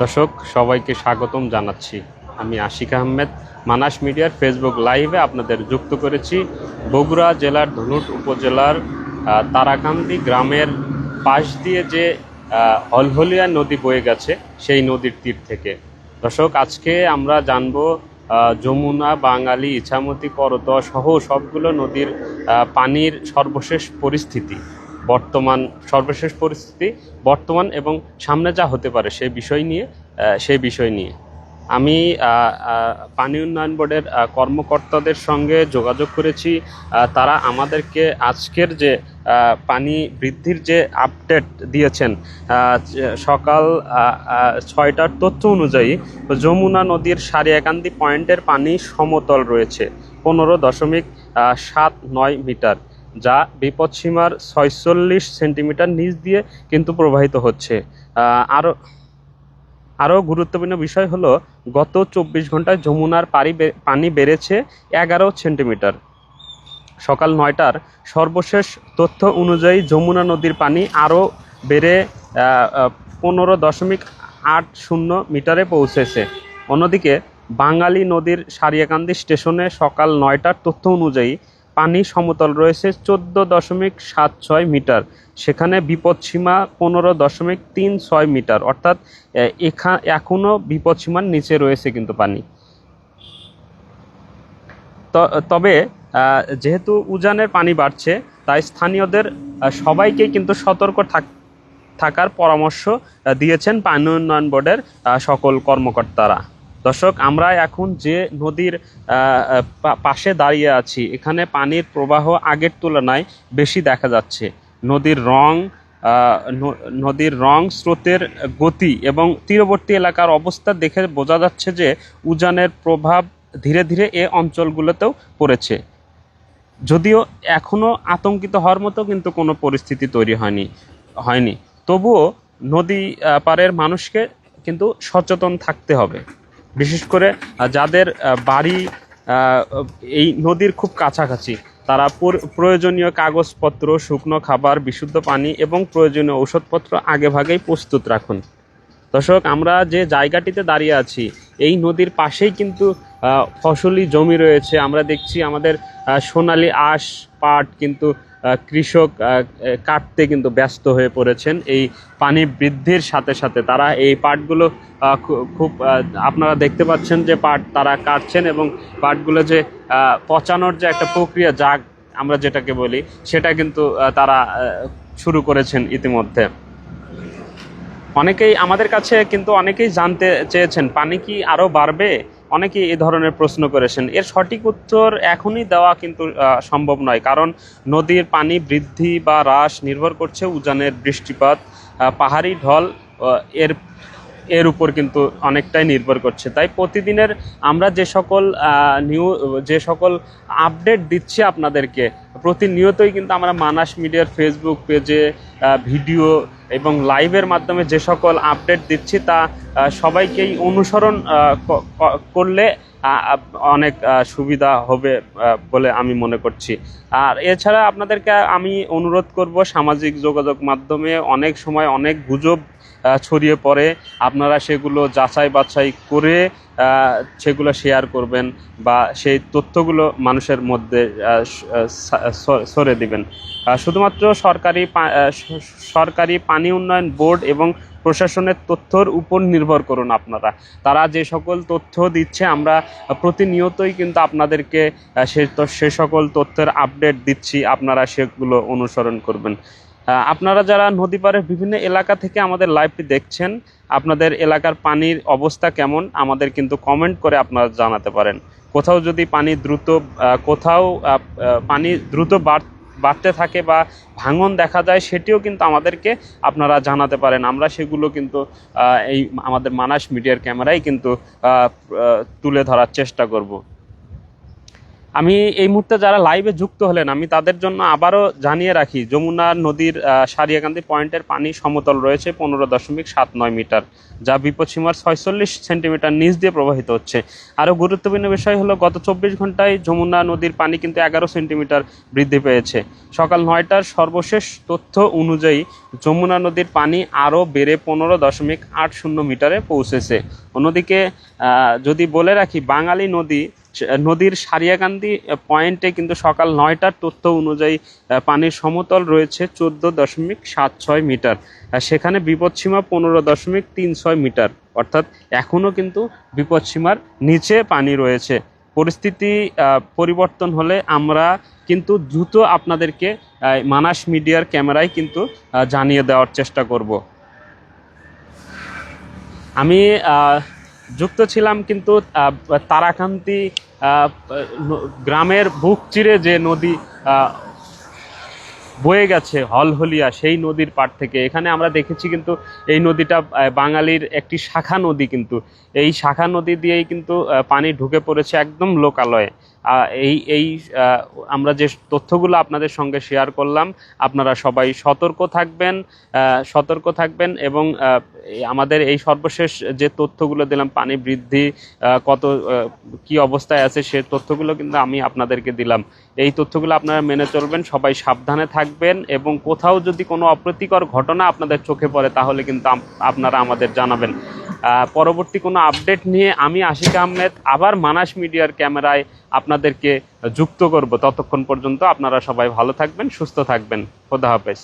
দর্শক সবাইকে স্বাগতম জানাচ্ছি। আমি আশিক আহমেদ। মানাস মিডিয়ার ফেসবুক লাইভে আপনাদের যুক্ত করেছি বগুড়া জেলার ধুনট উপজেলার তারাকান্দি গ্রামের পাশ দিয়ে যে হলহলিয়া নদী বয়ে গেছে সেই নদীর তীর থেকে। দর্শক, আজকে আমরা জানবো যমুনা, বাঙালি, ইছামতি, করতোয়া সহ সবগুলো নদীর পানির সর্বশেষ পরিস্থিতি বর্তমান এবং সামনে যা হতে পারে সেই বিষয় নিয়ে আমি পানি উন্নয়ন বোর্ডের কর্মকর্তাদের সঙ্গে যোগাযোগ করেছি। তারা আমাদেরকে আজকের যে পানি বৃদ্ধির যে আপডেট দিয়েছেন, সকাল 6টার তথ্য অনুযায়ী যমুনা নদীর সারিয়াকান্দি পয়েন্টের পানি সমতল রয়েছে 15.79 মিটার, যা বিপদসীমার 46 সেন্টিমিটার নিচ দিয়ে কিন্তু প্রবাহিত হচ্ছে। আরও গুরুত্বপূর্ণ বিষয় হলো, গত 24 ঘন্টায় যমুনার পানি বেড়েছে 11 সেন্টিমিটার। সকাল 9টার সর্বশেষ তথ্য অনুযায়ী যমুনা নদীর পানি আরও বেড়ে 15.80 মিটারে পৌঁছেছে। অন্যদিকে বাঙালি নদীর সারিয়াকান্দি স্টেশনে সকাল 9টার তথ্য অনুযায়ী পানি সমতল রয়েছে 14.76 মিটার। সেখানে বিপদসীমা 15.36 মিটার, অর্থাৎ এখনও বিপদসীমার নিচে রয়েছে কিন্তু পানি। তবে যেহেতু উজানের পানি বাড়ছে, তাই স্থানীয়দের সবাইকে কিন্তু সতর্ক থাকার পরামর্শ দিয়েছেন পানি উন্নয়ন বোর্ডের সকল কর্মকর্তারা। দর্শক, আমরা এখন যে নদীর পাশে দাঁড়িয়ে আছি, এখানে পানির প্রবাহ আগের তুলনায় বেশি দেখা যাচ্ছে। নদীর রং, স্রোতের গতি এবং তীরবর্তী এলাকার অবস্থা দেখে বোঝা যাচ্ছে যে উজানের প্রভাব ধীরে ধীরে এ অঞ্চলগুলোতেও পড়েছে। যদিও এখনও আতঙ্কিত হওয়ার মতো কিন্তু কোনো পরিস্থিতি তৈরি হয়নি, তবুও নদী পাড়ের মানুষকে কিন্তু সচেতন থাকতে হবে। বিশেষ করে যাদের বাড়ি এই নদীর খুব কাছাকাছি, তারা প্রয়োজনীয় কাগজপত্র, শুকনো খাবার, বিশুদ্ধ পানি এবং প্রয়োজনীয় ঔষধপত্র আগেভাগেই প্রস্তুত রাখুন। দর্শক, আমরা যে জায়গাটিতে দাঁড়িয়ে আছি, এই নদীর পাশেই কিন্তু ফসলি জমি রয়েছে। আমরা দেখছি আমাদের সোনালী আঁশ, পাট কিন্তু কৃষক কাটতে কিন্তু ব্যস্ত হয়ে পড়েছেন। এই পানি বৃদ্ধির সাথে সাথে তারা এই পাটগুলো খুব আপনারা দেখতে পাচ্ছেন যে পাট তারা কাটছেন, এবং পাটগুলো যে পচানোর যে একটা প্রক্রিয়া, জাগ আমরা যেটাকে বলি, সেটা কিন্তু তারা শুরু করেছেন ইতিমধ্যে। আমাদের কাছে কিন্তু অনেকেই জানতে চেয়েছেন, পানি কি আরও বাড়বে? অনেকেই এই ধরনের প্রশ্ন করেছেন। এর সঠিক উত্তর এখনই দেওয়া কিন্তু সম্ভব নয়, কারণ নদীর পানি বৃদ্ধি বা হ্রাস নির্ভর করছে উজানের বৃষ্টিপাত, পাহাড়ি ঢল এর এর উপর কিন্তু অনেকটাই নির্ভর করছে। তাই প্রতিদিনের আমরা যে সকল আপডেট দিচ্ছি আপনাদেরকে, প্রতিনিয়তই কিন্তু আমরা মানাস মিডিয়ার ফেসবুক পেজে ভিডিও এবং লাইভের মাধ্যমে যে সকল আপডেট দিচ্ছি, তা সবাইকেই অনুসরণ করলে অনেক সুবিধা হবে বলে আমি মনে করছি। আর এছাড়া আপনাদেরকে আমি অনুরোধ করব, সামাজিক যোগাযোগ মাধ্যমে অনেক সময় অনেক গুজব ছড়িয়ে পড়ে, আপনারা সেগুলো যাচাই বাছাই করে সেগুলো শেয়ার করবেন বা সেই তথ্যগুলো মানুষের মধ্যে ছড়িয়ে দিবেন। শুধুমাত্র সরকারি পানি উন্নয়ন বোর্ড এবং প্রশাসনের তথ্যর উপর নির্ভর করুন আপনারা। তারা যে সকল তথ্য দিচ্ছে, আমরা প্রতিনিয়তই কিন্তু আপনাদেরকে সে সকল তথ্যের আপডেট দিচ্ছি, আপনারা সেগুলো অনুসরণ করবেন। আপনারা যারা নদী পাড়ের বিভিন্ন এলাকা থেকে আমাদের লাইভটি দেখছেন, আপনাদের এলাকার পানির অবস্থা কেমন আমাদের কিন্তু কমেন্ট করে আপনারা জানাতে পারেন। কোথাও যদি পানি দ্রুত বাড়তে থাকে বা ভাঙন দেখা যায়, সেটিও কিন্তু আমাদেরকে আপনারা জানাতে পারেন। আমরা সেগুলো কিন্তু এই আমাদের মানাস মিডিয়ার ক্যামেরায় কিন্তু তুলে ধরার চেষ্টা করব। আমি এই মুহূর্তে যারা লাইভে যুক্ত হলেন আমি তাদের জন্য আবারও জানিয়ে রাখি, যমুনা নদীর সারিয়াকান্দি পয়েন্টের পানি সমতল রয়েছে 15.79 মিটার, যা বিপদসীমার 46 সেন্টিমিটার নিচ দিয়ে প্রবাহিত হচ্ছে। আরও গুরুত্বপূর্ণ বিষয় হলো গত 24 ঘন্টায় যমুনা নদীর পানি কিন্তু 11 সেন্টিমিটার বৃদ্ধি পেয়েছে। সকাল 9টার সর্বশেষ তথ্য অনুযায়ী যমুনা নদীর পানি আরও বেড়ে 15.80 মিটারে পৌঁছেছে। অন্যদিকে যদি বলে রাখি, বাঙালি নদীর সারিয়াকান্দি পয়েন্টে কিন্তু সকাল 9টার তথ্য অনুযায়ী পানির সমতল রয়েছে 14.76 মিটার, সেখানে বিপদসীমা 15.36 মিটার, অর্থাৎ এখনও কিন্তু বিপদসীমার নিচে পানি রয়েছে। পরিস্থিতি পরিবর্তন হলে আমরা কিন্তু দ্রুত আপনাদেরকে মানাস মিডিয়ার ক্যামেরায় কিন্তু জানিয়ে দেওয়ার চেষ্টা করব। আমি যুক্ত ছিলাম কিন্তু তারাকান্দি গ্রামের বুক চিরে যে নদী বয়ে গেছে হলহলিয়া, সেই নদীর পাড় থেকে। এখানে আমরা দেখেছি কিন্তু এই নদীটা বাঙালির একটি শাখা নদী, কিন্তু এই শাখা নদী দিয়েই কিন্তু পানি ঢুকে পড়েছে একদম লোকালয়ে। আমরা যে তথ্যগুলো আপনাদের সঙ্গে শেয়ার করলাম, আপনারা সবাই সতর্ক থাকবেন এবং আমাদের এই সর্বশেষ যে তথ্যগুলো দিলাম, পানি বৃদ্ধি কি অবস্থায় আছে, সে তথ্যগুলো কিন্তু আমি আপনাদেরকে দিলাম। এই তথ্যগুলো আপনারা মেনে চলবেন, সবাই সাবধানে থাকবেন এবং কোথাও যদি কোনো অপ্রীতিকর ঘটনা আপনাদের চোখে পড়ে তাহলে কিন্তু আপনারা আমাদের জানাবেন। পরবর্তী কোনো আপডেট নিয়ে আমি আশিক আহমেদ আবার মানাস মিডিয়ার ক্যামেরায় আপনাদেরকে যুক্ত করব। ততক্ষণ পর্যন্ত আপনারা সবাই ভালো থাকবেন, সুস্থ থাকবেন। খোদা হাফেজ।